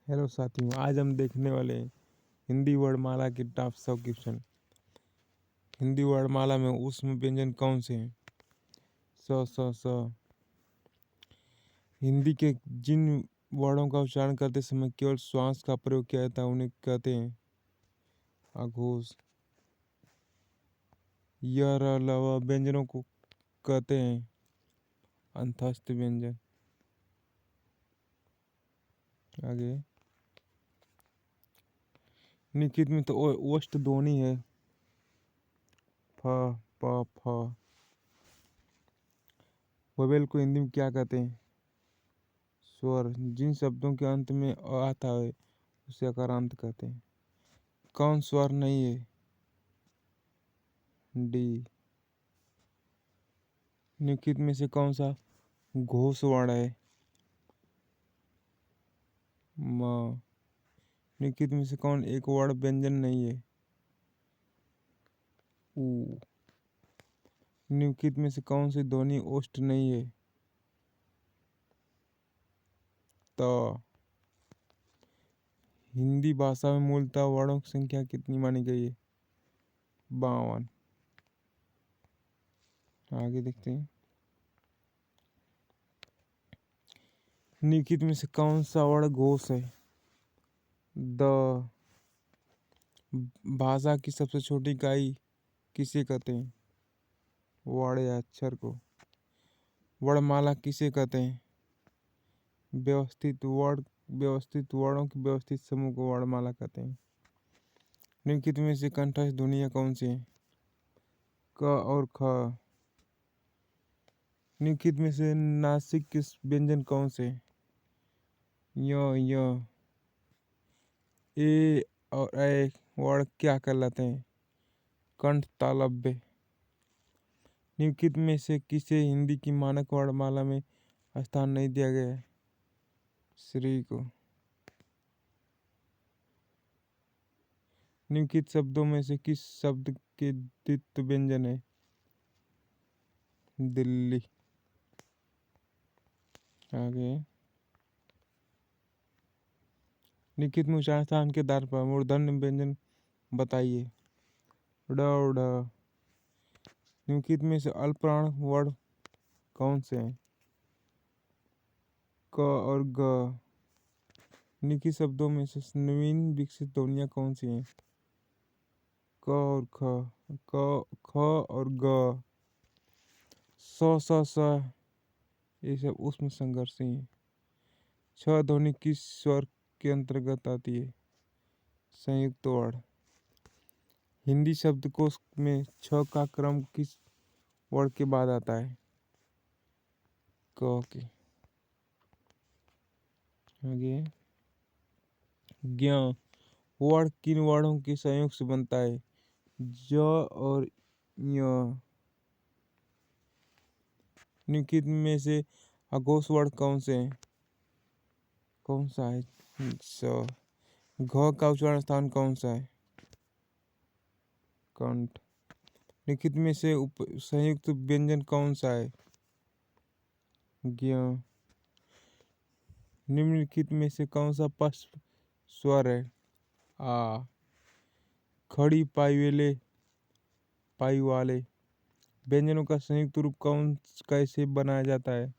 Hello साथियों, आज हम देखने वाले हैं हिंदी वर्णमाला के टॉप 100 क्वेश्चन। हिंदी वर्णमाला में ऊष्म व्यंजन कौन से हैं? स। हिंदी के जिन वर्णों का उच्चारण करते समय केवल श्वास का प्रयोग किया जाता है उन्हें कहते हैं अघोष। य र ल व व्यंजनों को कहते हैं अंतस्थ व्यंजन। आगे निखित में तो ओष्ठ ध्वनि है, फ प फ। वोवेल को हिंदी में क्या कहते हैं? स्वर। जिन शब्दों के अंत में अ आता है उसे अकारांत कहते हैं। कौन स्वर नहीं है? डी। निम्नलिखित में से कौन सा घोष वर्ण है? म। निम्नलिखित में से कौन एक वर्ण व्यंजन नहीं है? ऊ। निम्नलिखित में से कौन सी ध्वनि ओष्ठ नहीं है? त। हिंदी भाषा में मूलतः वर्णों की संख्या कितनी मानी गई है? 52। आगे देखते हैं। निम्नलिखित में से कौन सा वर्ण घोष है? द। भाषा की सबसे छोटी इकाई किसे कहते हैं? वर्ण या अक्षर को। वर्णमाला किसे कहते हैं? व्यवस्थित वर्णों के व्यवस्थित समूह को वर्णमाला कहते हैं। निम्नलिखित में से कंठस्थ ध्वनियाँ कौन सी हैं? क और ख। निम्नलिखित में से नासिक के व्यंजन कौन से हैं? य। ए और ऐ वर्ण क्या कहलाते हैं? कंठ तालव्य। निम्नलिखित में से किसे हिंदी की मानक वर्णमाला में स्थान नहीं दिया गया है? श्री को। निम्नलिखित शब्दों में से किस शब्द के द्वित्व व्यंजन है? दिल्ली। आगे निम्नलिखित में उच्चारण स्थान के आधार पर मूर्धन्य व्यंजन बताइए। ड और ढ। निम्नलिखित में से अल्पप्राण वर्ण कौन से हैं? क और ग। निम्नलिखित शब्दों में से नवीन विकसित ध्वनियाँ कौन सी हैं? क और ख। ख और ग। स ये सब ऊष्म संघर्षी हैं। छ ध्वनि किस स्वर के अंतर्गत आती है? संयुक्त वर्ण। हिंदी शब्दकोश में छ का क्रम किस वर्ण के बाद आता है? क के। आगे ज्ञ वर्ण किन वर्णों के संयोग से बनता है? ज और य। निम्नलिखित में से अघोष वर्ण कौन से हैं? कौन सा है? स। घ का उच्चारण स्थान कौन सा है? कंठ। निम्नलिखित में से संयुक्त व्यंजन कौन सा है? ज्ञ। निम्नलिखित में से कौन सा पश्च स्वर है? आ। खड़ी पाई वाले व्यंजनों का संयुक्त रूप कैसे बनाया जाता है?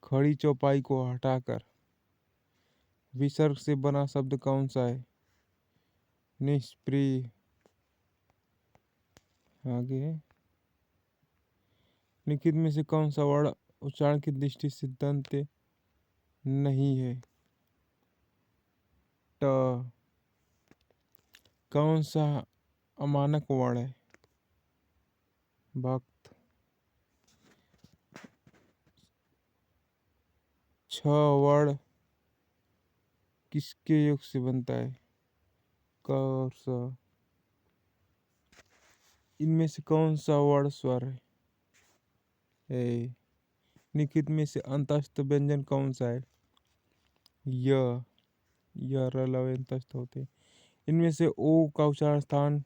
खड़ी चौपाई को हटाकर। विसर्ग से बना शब्द कौन सा है? निष्प्रिय। आगे निम्नलिखित में से कौन सा वर्ण उच्चारण की दृष्टि से दंत नहीं है? ट। कौन सा अमानक वर्ण है? भक्त। छ वर्ण किसके योग से बनता है? क और स। इनमें से कौन सा वर्ण स्वर है? ए। निम्नलिखित में से अंतस्थ व्यंजन कौन सा है? य र ल व अंतस्थ होते हैं। इनमें से ओ का उच्चारण स्थान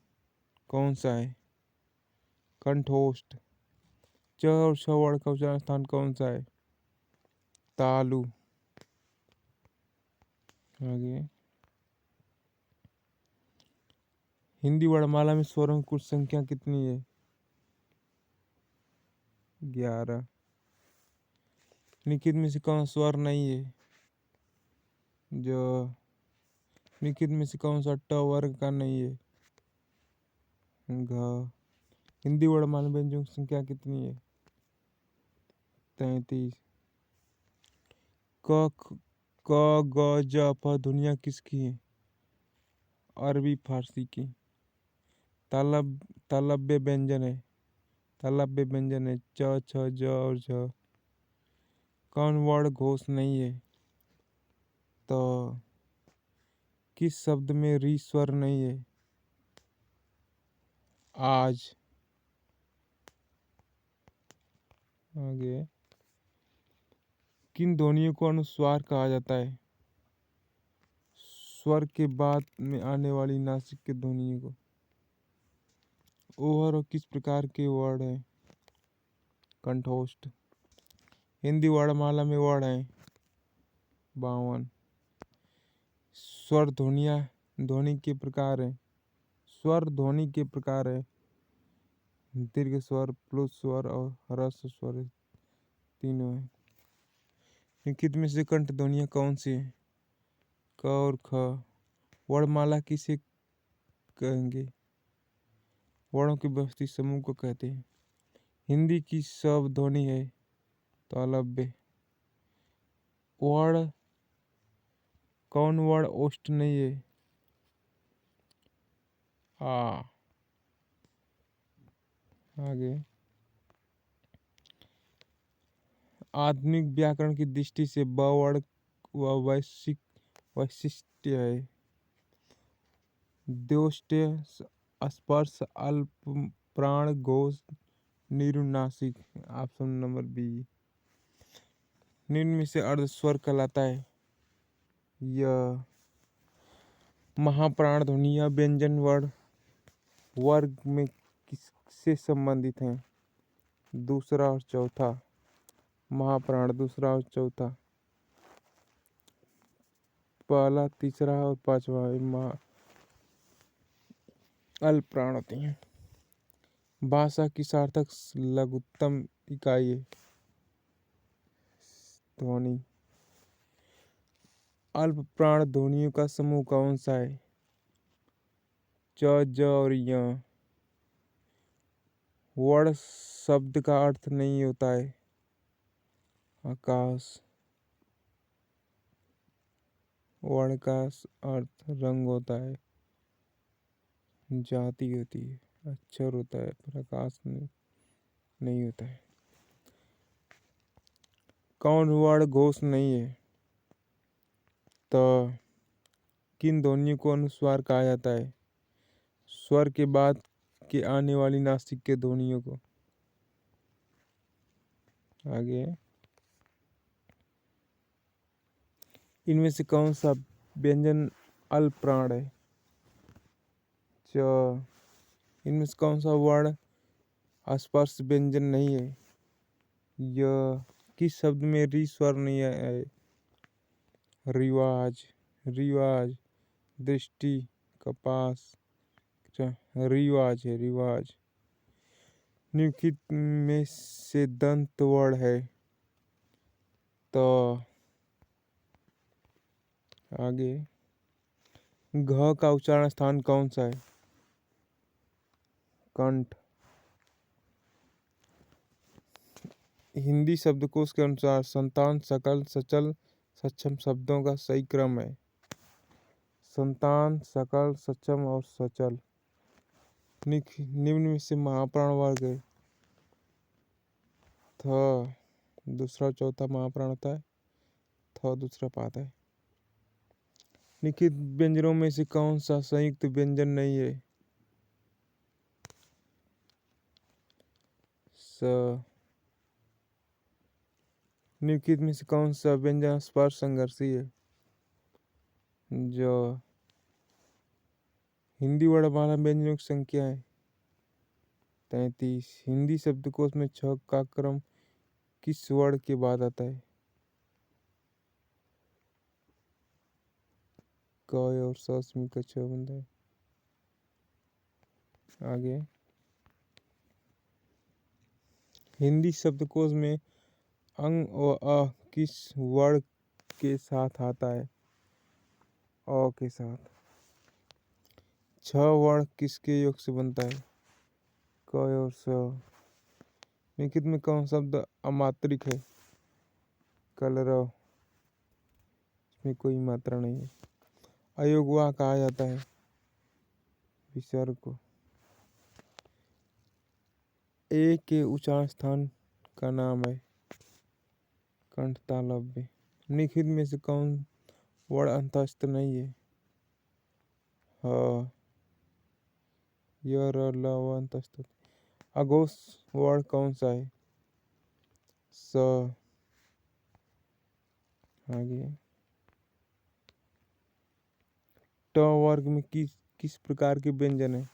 कौन सा है? कंठोष्ठ। च और छ वर्ण का उच्चारण स्थान कौन सा है? तालु। आगे, हिंदी वर्णमाला में स्वरों की कुल संख्या कितनी है? 11। निखित में से कौन स्वर नहीं है? जो निखित में से कौन सा ट वर्ग का नहीं है? घ। हिंदी वर्णमाला में व्यंजनों की संख्या कितनी है? 33। क क ग ज फ ध्वनियाँ किसकी है? अरबी फारसी की। तालव्य व्यंजन है। तालव्य व्यंजन है च छ ज और झ। कौन वर्ण घोष नहीं है? तो किस शब्द में री स्वर नहीं है? आज। आगे, किन ध्वनियों को अनुस्वार कहा जाता है? स्वर के बाद में आने वाली नासिक की ध्वनियों को। ओहर और किस प्रकार के वर्ण है? कंठोष्ठ। हिंदी वर्णमाला में वर्ण है 52। स्वर ध्वनि के प्रकार है। स्वर ध्वनि के प्रकार है दीर्घ स्वर, प्लुत स्वर और ह्रस्व स्वर, तीनों है। निम्नलिखित में से कंठ ध्वनियाँ कौन सी है? क और ख। वर्णमाला किसे कहेंगे? वर्णों के व्यवस्थित समूह को कहते हैं। हिंदी की शब्द ध्वनि है तालव्य। वर्ण कौन वर्ण ओष्ठ नहीं है? आ। आगे, आधुनिक व्याकरण की दृष्टि से ब वर्ण व वैशिष्ट्य है। द्योष्ट्य, स्पर्श, अल्प प्राण, घोष, निरुनासिक। Option number B. निम्न में से अर्ध स्वर कहलाता है। यह महाप्राण ध्वनियाँ व्यंजन वर्ण वर्ग में किससे संबंधित हैं? दूसरा और चौथा। महाप्राण दूसरा और चौथा। पहला, तीसरा और पांचवा अल्प प्राण होती हैं। भाषा की सार्थक लघुत्तम इकाई है ध्वनि। अल्प प्राण ध्वनियों का समूह कौन सा है? च, ज और य। वर्ण शब्द का अर्थ नहीं होता है आकाश। वर्ण का अर्थ रंग होता है, जाति होती है, अक्षर होता है, प्रकाश नहीं होता है। कौन वर्ण घोष नहीं है? तो किन ध्वनियों को अनुस्वार कहा जाता है? स्वर के बाद के आने वाली नासिक के ध्वनियों को। आगे, इनमें से कौन सा व्यंजन अल्प प्राण है? च। इनमें से कौन सा वर्ण स्पर्श व्यंजन नहीं है? य। किस शब्द में री स्वर नहीं है? रिवाज, रिवाज, दृष्टि, कपास। रिवाज है रिवाज। निम्नलिखित में से दंत वर्ण है? तो आगे, घ का उच्चारण स्थान कौन सा है? कंठ। हिंदी शब्दकोश के अनुसार संतान, सकल, सचल, सक्षम शब्दों का सही क्रम है। संतान, सकल, सक्षम और सचल। निम्न में से महाप्राण वर्ग है? थ दूसरा चौथा महाप्राण होता है। थ दूसरा पाद है। निम्नलिखित व्यंजनों में से कौन सा संयुक्त व्यंजन नहीं है? स। निम्नलिखित में से कौन सा व्यंजन स्पर्श संघर्षी है? जो हिंदी वर्णमाला व्यंजनों की संख्या है 33। हिंदी शब्दकोश में छ का क्रम किस वर्ण के बाद आता है? क और सस्मी का छ बनता है। आगे, हिंदी शब्दकोश में अंग और अ किस वर्ण के साथ आता है? अ के साथ। छ वर्ण किसके योग से बनता है? क और स। निम्नलिखित में कौन शब्द अमात्रिक है? कलरव, इसमें कोई मात्रा नहीं है। अयोगवाह कहा जाता है विसर्ग को। ए के उच्चारण स्थान का नाम है कंठतालव्य। निम्नलिखित में से कौन वर्ण अंतस्थ नहीं है? ह, य, र, ल, व अंतस्थ। अघोष वर्ण कौन सा है? स। आगे, ट वर्ग में किस प्रकार के व्यंजन है?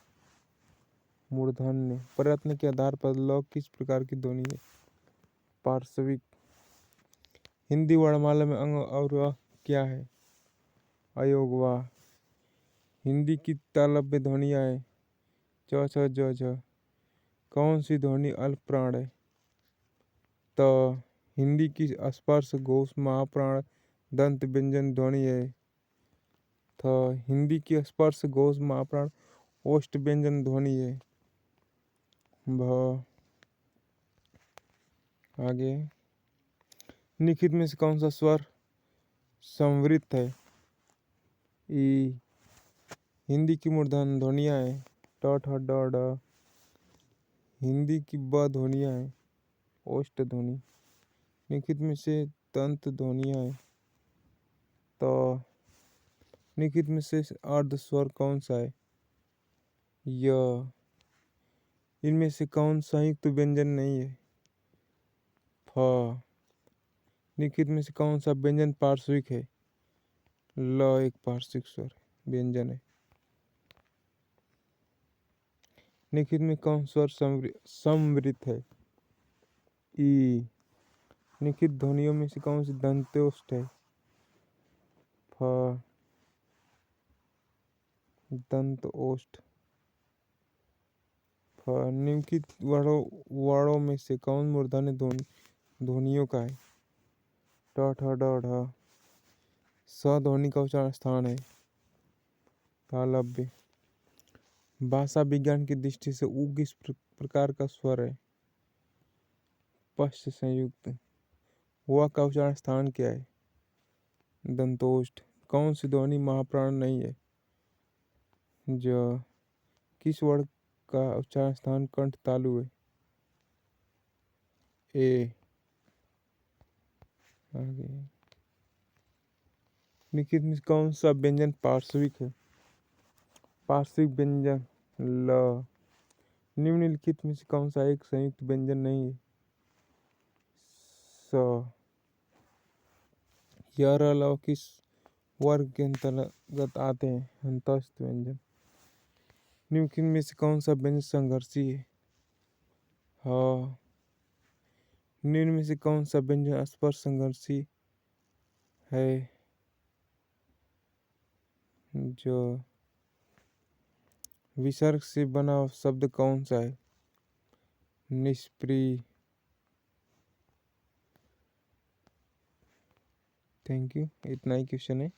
मूर्धन्य। प्रयत्न के आधार पर ल किस प्रकार की ध्वनि है? पार्श्विक। हिंदी वर्णमाला में अंग और अ क्या है? अयोगवाह। हिंदी की तालव्य ध्वनियाँ है च, छ, ज, झ। कौन सी ध्वनि अल्प प्राण है? त। हिंदी की स्पर्श घोष महाप्राण दंत व्यंजन ध्वनि है थ। हिंदी की स्पर्श घोष महाप्राण ओष्ठ व्यंजन ध्वनि है भ। आगे, निम्नलिखित में से कौन सा स्वर संवृत है? ई। हिंदी की मूर्धन्य ध्वनियाँ है ट, ठ, ड, ढ। हिंदी की ब ध्वनियाँ है ओष्ठ ध्वनि। निम्नलिखित में से दंत ध्वनियाँ है त। निम्नलिखित में से अर्ध स्वर कौन सा है? य। इनमें से कौन संयुक्त व्यंजन नहीं है? फ। निम्नलिखित में से कौन सा व्यंजन पार्श्विक है? ल एक पार्श्विक स्वर व्यंजन है। निम्नलिखित में कौन स्वर संवृत है? ई। निम्नलिखित ध्वनियों में से कौन सी दंत्योष्ठ है? फ। दंत ओष्ठ। फ। निम्नलिखित वर्णों में से कौन मूर्धन्य ध्वनियों का है? ट, ठ, ड, ढ। स ध्वनि का उच्चारण स्थान है तालव्य। भाषा विज्ञान की दृष्टि से उ किस प्रकार का स्वर है? पश्च संयुक्त। व का उच्चारण स्थान क्या है? दंतोष्ठ। कौन सी ध्वनि महाप्राण नहीं है? ज। किस वर्ण का उच्चारण स्थान कंठ तालु है? ए। आगे, निम्नलिखित में कौन सा व्यंजन पार्श्विक है? पार्श्विक व्यंजन ल। निम्नलिखित में से कौन सा एक संयुक्त व्यंजन नहीं है? स। य, र, ल किस वर्ग के अंतर्गत आते हैं? अंतस्थ व्यंजन। निम्नलिखित में से कौन सा व्यंजन संघर्षी है? ह। निम्न में से कौन सा व्यंजन स्पर्श संघर्षी है? जो विसर्ग से बना शब्द कौन सा है? निष्प्रिय। थैंक यू, इतना ही क्वेश्चन है।